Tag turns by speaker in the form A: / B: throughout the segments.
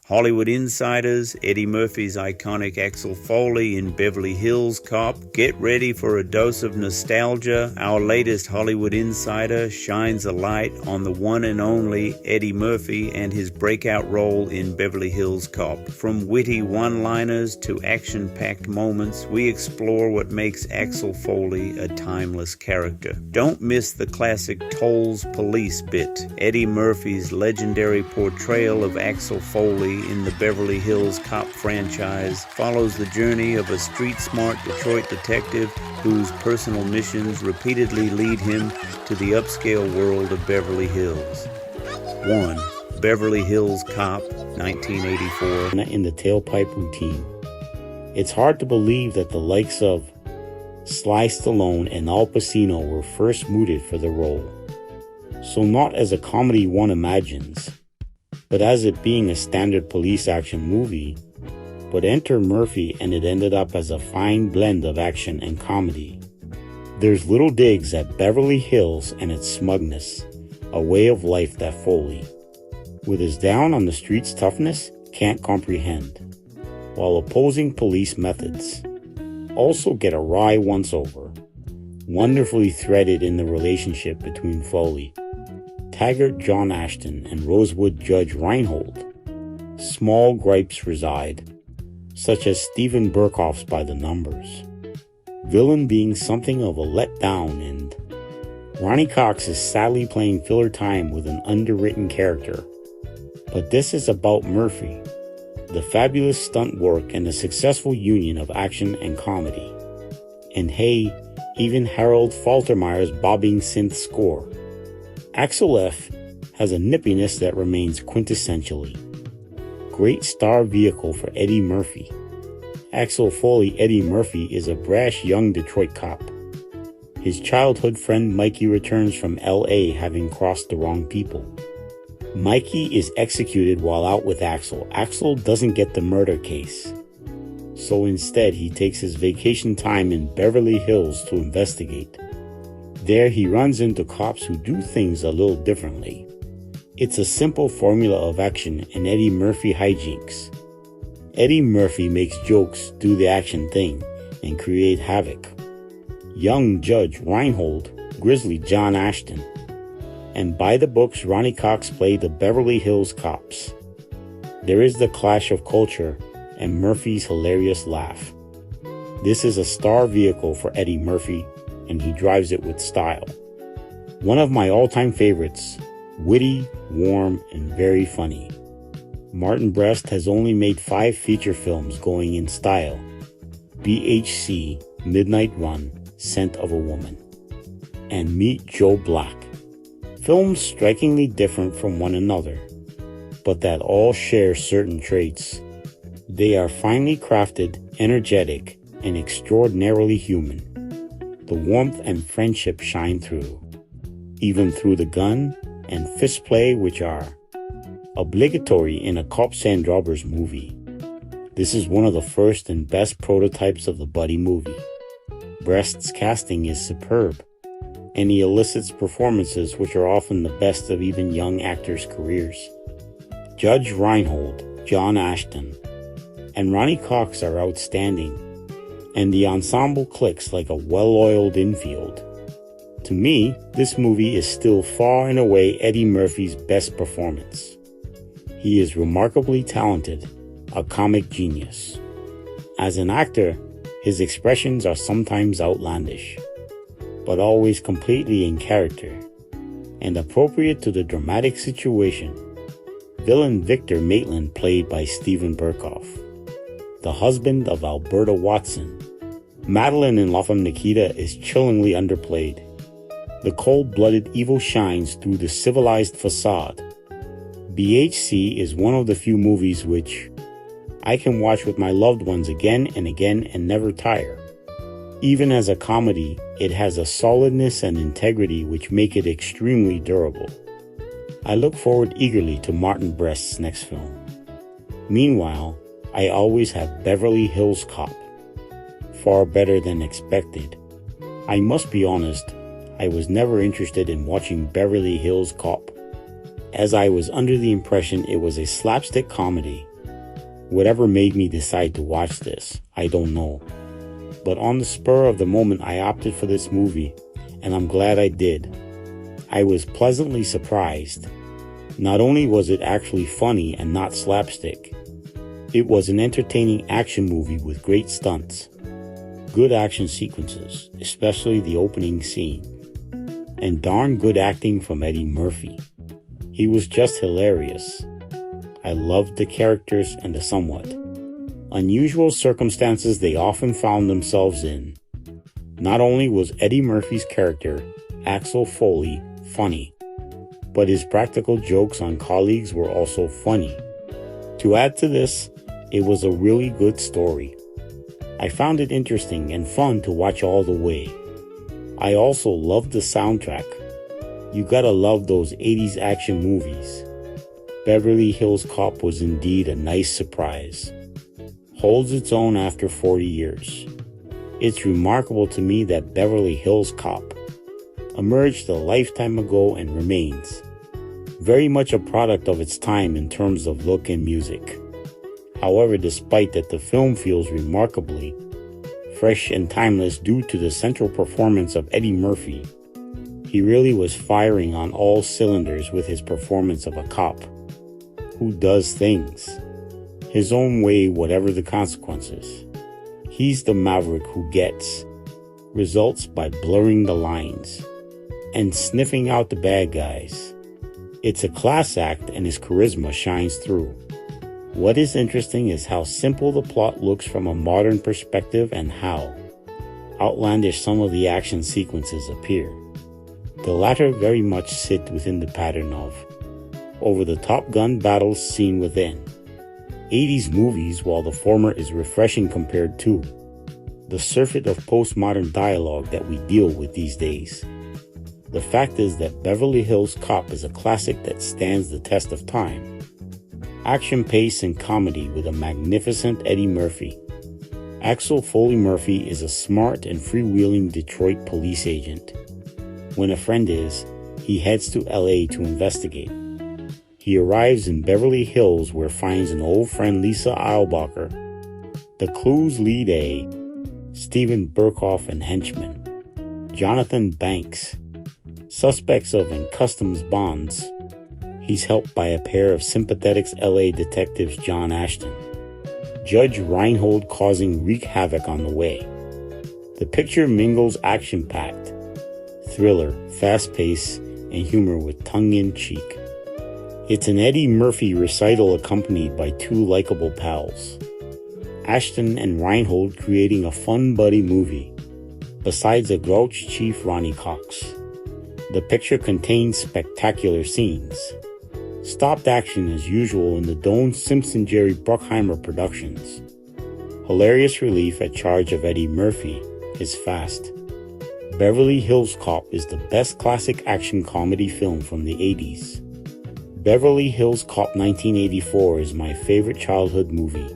A: Hollywood insiders, Eddie Murphy's iconic Axel Foley in Beverly Hills Cop. Get ready for a dose of nostalgia. Our latest Hollywood insider shines a light on the one and only Eddie Murphy and his breakout role in Beverly Hills Cop. From witty one-liners to action-packed moments, we explore what makes Axel Foley a timeless character. Don't miss the classic Tolls Police bit. Eddie Murphy's legendary portrayal of Axel Foley in the Beverly Hills Cop franchise follows the journey of a street-smart Detroit detective whose personal missions repeatedly lead him to the upscale world of Beverly Hills. 1. Beverly Hills Cop, 1984.
B: In the tailpipe routine. It's hard to believe that the likes of Sly Stallone and Al Pacino were first mooted for the role. So not as a comedy one imagines, but as it being a standard police action movie. But enter Murphy and it ended up as a fine blend of action and comedy. There's little digs at Beverly Hills and its smugness, a way of life that Foley, with his down on the streets toughness, can't comprehend, while opposing police methods also get a wry once-over, wonderfully threaded in the relationship between Foley, Taggart John Ashton, and Rosewood Judge Reinhold. Small gripes reside, such as Stephen Burkhoff's by the numbers, villain being something of a letdown, and Ronnie Cox is sadly playing filler time with an underwritten character. But this is about Murphy, the fabulous stunt work, and the successful union of action and comedy. And hey, even Harold Faltermeyer's bobbing synth score. Axel F has a nippiness that remains quintessentially. Great star vehicle for Eddie Murphy. Axel Foley Eddie Murphy is a brash young Detroit cop. His childhood friend Mikey returns from LA having crossed the wrong people. Mikey is executed while out with Axel. Axel doesn't get the murder case, so instead he takes his vacation time in Beverly Hills to investigate. There he runs into cops who do things a little differently. It's a simple formula of action and Eddie Murphy hijinks. Eddie Murphy makes jokes, do the action thing, and create havoc. Young Judge Reinhold, Grizzly John Ashton, and by the books Ronnie Cox played the Beverly Hills Cops. There is the clash of culture and Murphy's hilarious laugh. This is a star vehicle for Eddie Murphy, and he drives it with style. One of my all-time favorites, witty, warm, and very funny. Martin Brest has only made 5 feature films going in style. BHC, Midnight Run, Scent of a Woman, and Meet Joe Black. Films strikingly different from one another, but that all share certain traits. They are finely crafted, energetic, and extraordinarily human. The warmth and friendship shine through, even through the gun and fist play, which are obligatory in a cops and robbers movie. This is one of the first and best prototypes of the buddy movie. Brest's casting is superb, and he elicits performances which are often the best of even young actors' careers. Judge Reinhold, John Ashton, and Ronnie Cox are outstanding, and the ensemble clicks like a well-oiled infield. To me, this movie is still far and away Eddie Murphy's best performance. He is remarkably talented, a comic genius. As an actor, his expressions are sometimes outlandish, but always completely in character, and appropriate to the dramatic situation. Villain Victor Maitland, played by Stephen Burkhoff, the husband of Alberta Watson. Madeline in La Femme Nikita is chillingly underplayed. The cold-blooded evil shines through the civilized facade. BHC is one of the few movies which I can watch with my loved ones again and again and never tire. Even as a comedy, it has a solidness and integrity which make it extremely durable. I look forward eagerly to Martin Brest's next film. Meanwhile, I always have Beverly Hills Cop. Far better than expected. I must be honest, I was never interested in watching Beverly Hills Cop, as I was under the impression it was a slapstick comedy Whatever made me decide to watch this, I don't know. But on the spur of the moment, I opted for this movie, and I'm glad I did. I was pleasantly surprised. Not only was it actually funny and not slapstick, it was an entertaining action movie with great stunts, good action sequences, especially the opening scene, and darn good acting from Eddie Murphy. He was just hilarious. I loved the characters and the somewhat unusual circumstances they often found themselves in. Not only was Eddie Murphy's character, Axel Foley, funny, but his practical jokes on colleagues were also funny. To add to this, it was a really good story. I found it interesting and fun to watch all the way. I also loved the soundtrack. You gotta love those 80s action movies. Beverly Hills Cop was indeed a nice surprise. Holds its own after 40 years. It's remarkable to me that Beverly Hills Cop emerged a lifetime ago and remains very much a product of its time in terms of look and music. However, despite that, the film feels remarkably fresh and timeless due to the central performance of Eddie Murphy. He really was firing on all cylinders with his performance of a cop who does things his own way, whatever the consequences. He's the maverick who gets results by blurring the lines and sniffing out the bad guys. It's a class act and his charisma shines through. What is interesting is how simple the plot looks from a modern perspective and how outlandish some of the action sequences appear. The latter very much sit within the pattern of over-the-top gun battles seen within 80s movies, while the former is refreshing compared to the surfeit of postmodern dialogue that we deal with these days. The fact is that Beverly Hills Cop is a classic that stands the test of time. Action pace and comedy with a magnificent Eddie Murphy. Axel Foley Murphy is a smart and freewheeling Detroit police agent. When a friend is, he heads to LA to investigate. He arrives in Beverly Hills where finds an old friend, Lisa Eilbacher. The clues lead a Steven Burkhoff and henchman, Jonathan Banks, suspects of in customs bonds. He's helped by a pair of sympathetic LA detectives, John Ashton, Judge Reinhold, causing wreak havoc on the way. The picture mingles action-packed thriller, fast-paced, and humor with tongue-in-cheek. It's an Eddie Murphy recital accompanied by two likable pals, Ashton and Reinhold, creating a fun buddy movie. Besides a grouch chief, Ronnie Cox, the picture contains spectacular scenes. Stopped action as usual in the Doane Simpson Jerry Bruckheimer productions. Hilarious relief at charge of Eddie Murphy is fast. Beverly Hills Cop is the best classic action comedy film from the 80s. Beverly Hills Cop 1984 is my favorite childhood movie.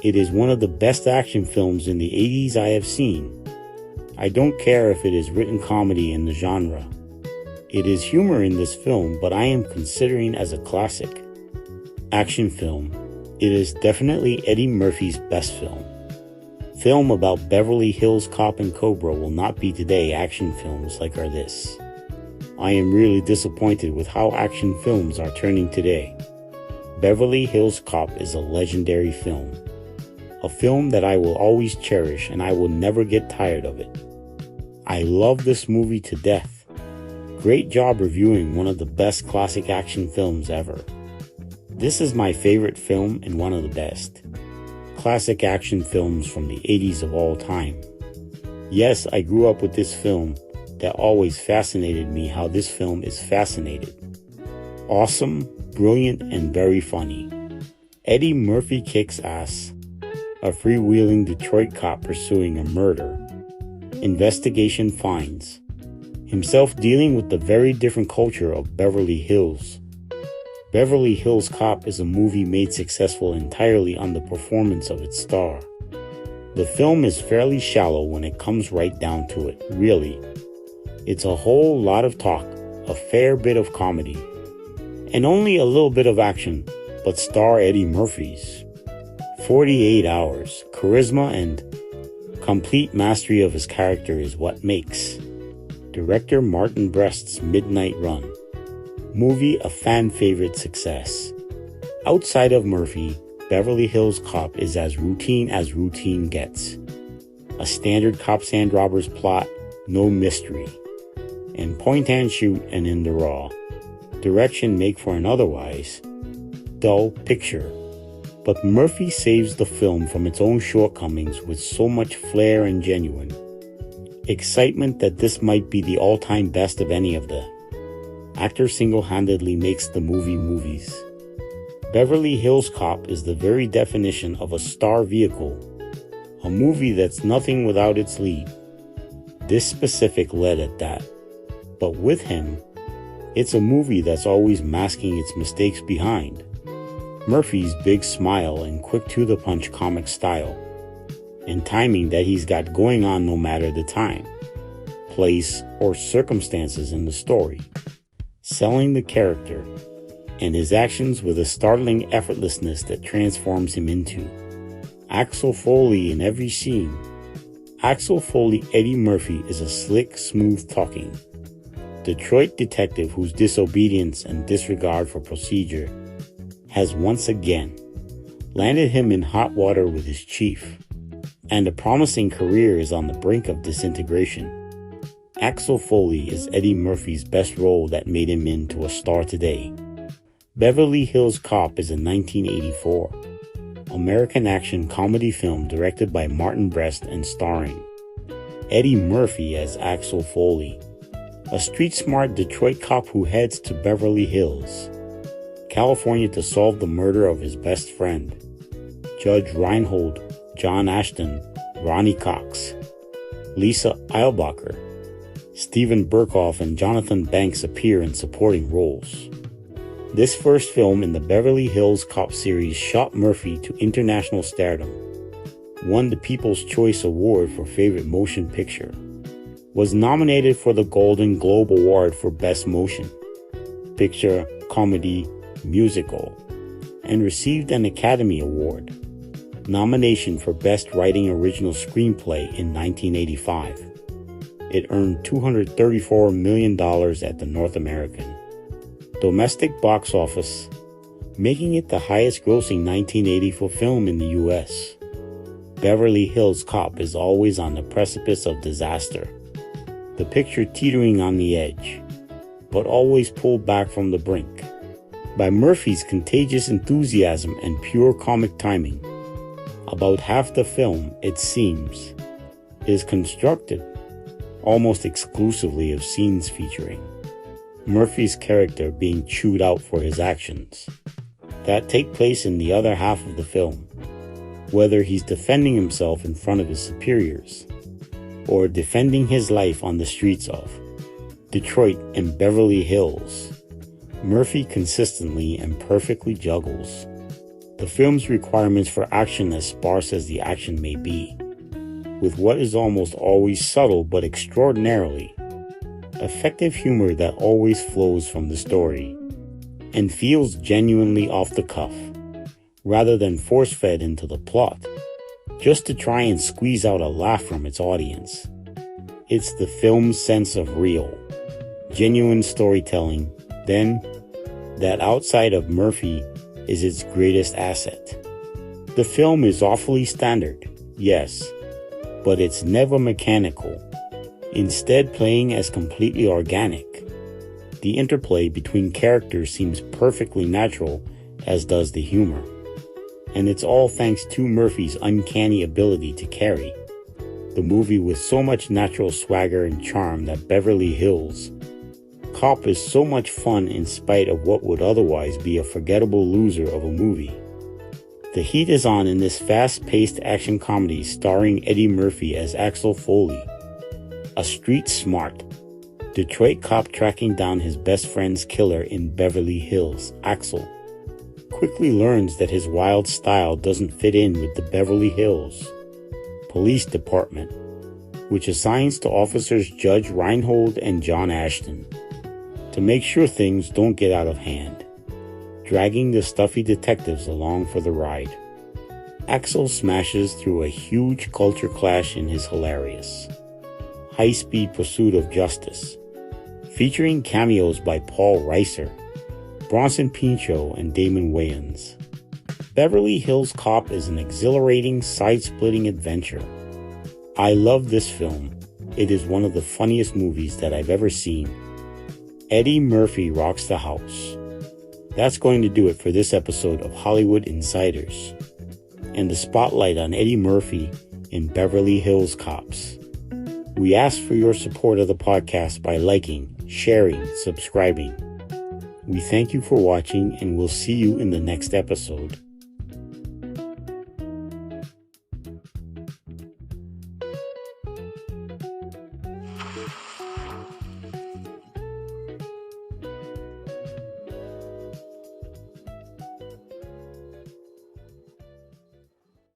B: It is one of the best action films in the 80s I have seen. I don't care if it is written comedy in the genre. It is humor in this film, but I am considering as a classic action film. It is definitely Eddie Murphy's best film. Film about Beverly Hills Cop and Cobra will not be today action films like are this. I am really disappointed with how action films are turning today. Beverly Hills Cop is a legendary film. A film that I will always cherish and I will never get tired of it. I love this movie to death. Great job reviewing one of the best classic action films ever. This is my favorite film and one of the best classic action films from the 80s of all time. Yes, I grew up with this film that always fascinated me how this film is fascinated. Awesome, brilliant, and very funny. Eddie Murphy kicks ass. A freewheeling Detroit cop pursuing a murder. Investigation finds himself dealing with the very different culture of Beverly Hills. Beverly Hills Cop is a movie made successful entirely on the performance of its star. The film is fairly shallow when it comes right down to it, really. It's a whole lot of talk, a fair bit of comedy, and only a little bit of action, but star Eddie Murphy's 48 hours, charisma and complete mastery of his character is what makes director Martin Brest's Midnight Run movie a fan favorite success. Outside of Murphy, Beverly Hills Cop is as routine gets. A standard cops and robbers plot, no mystery. And point and shoot and in the raw. Direction make for an otherwise dull picture. But Murphy saves the film from its own shortcomings with so much flair and genuine excitement that this might be the all-time best of any of the actor single-handedly makes the movie movies. Beverly Hills Cop is the very definition of a star vehicle, a movie that's nothing without its lead. This specific lead at that. But with him, it's a movie that's always masking its mistakes behind Murphy's big smile and quick-to-the-punch comic style, and timing that he's got going on no matter the time, place, or circumstances in the story, selling the character and his actions with a startling effortlessness that transforms him into Axel Foley in every scene. Axel Foley Eddie Murphy is a slick, smooth-talking Detroit detective whose disobedience and disregard for procedure has once again landed him in hot water with his chief, and a promising career is on the brink of disintegration. Axel Foley is Eddie Murphy's best role that made him into a star today. Beverly Hills Cop is a 1984 American action comedy film directed by Martin Brest and starring Eddie Murphy as Axel Foley, a street-smart Detroit cop who heads to Beverly Hills, California to solve the murder of his best friend. Judge Reinhold, John Ashton, Ronnie Cox, Lisa Eilbacher, Stephen Burkhoff, and Jonathan Banks appear in supporting roles. This first film in the Beverly Hills Cop series shot Murphy to international stardom, won the People's Choice Award for Favorite Motion Picture, was nominated for the Golden Globe Award for Best Motion Picture, Comedy, Musical, and received an Academy Award nomination for Best Writing Original Screenplay in 1985. It earned $234 million at the North American domestic box office, making it the highest-grossing 1984 film in the U.S. Beverly Hills Cop is always on the precipice of disaster, the picture teetering on the edge, but always pulled back from the brink by Murphy's contagious enthusiasm and pure comic timing. About half the film, it seems, is constructed almost exclusively of scenes featuring Murphy's character being chewed out for his actions that take place in the other half of the film, whether he's defending himself in front of his superiors or defending his life on the streets of Detroit and Beverly Hills. Murphy consistently and perfectly juggles the film's requirements for action, as sparse as the action may be, with what is almost always subtle but extraordinarily effective humor that always flows from the story and feels genuinely off the cuff, rather than force-fed into the plot, just to try and squeeze out a laugh from its audience. It's the film's sense of real, genuine storytelling, then, that outside of Murphy is its greatest asset. The film is awfully standard, yes, but it's never mechanical, instead playing as completely organic. The interplay between characters seems perfectly natural, as does the humor. And it's all thanks to Murphy's uncanny ability to carry the movie with so much natural swagger and charm that Beverly Hills Cop is so much fun in spite of what would otherwise be a forgettable loser of a movie. The heat is on in this fast-paced action comedy starring Eddie Murphy as Axel Foley, a street-smart Detroit cop tracking down his best friend's killer in Beverly Hills. Axel quickly learns that his wild style doesn't fit in with the Beverly Hills Police Department, which assigns to officers Judge Reinhold and John Ashton to make sure things don't get out of hand, dragging the stuffy detectives along for the ride. Axel smashes through a huge culture clash in his hilarious high-speed pursuit of justice, featuring cameos by Paul Reiser, Bronson Pinchot, and Damon Wayans. Beverly Hills Cop is an exhilarating, side-splitting adventure. I love this film. It is one of the funniest movies that I've ever seen. Eddie Murphy rocks the house. That's going to do it for this episode of Hollywood Insiders and the spotlight on Eddie Murphy in Beverly Hills Cops. We ask for your support of the podcast by liking, sharing, subscribing. We thank you for watching, and we'll see you in the next episode.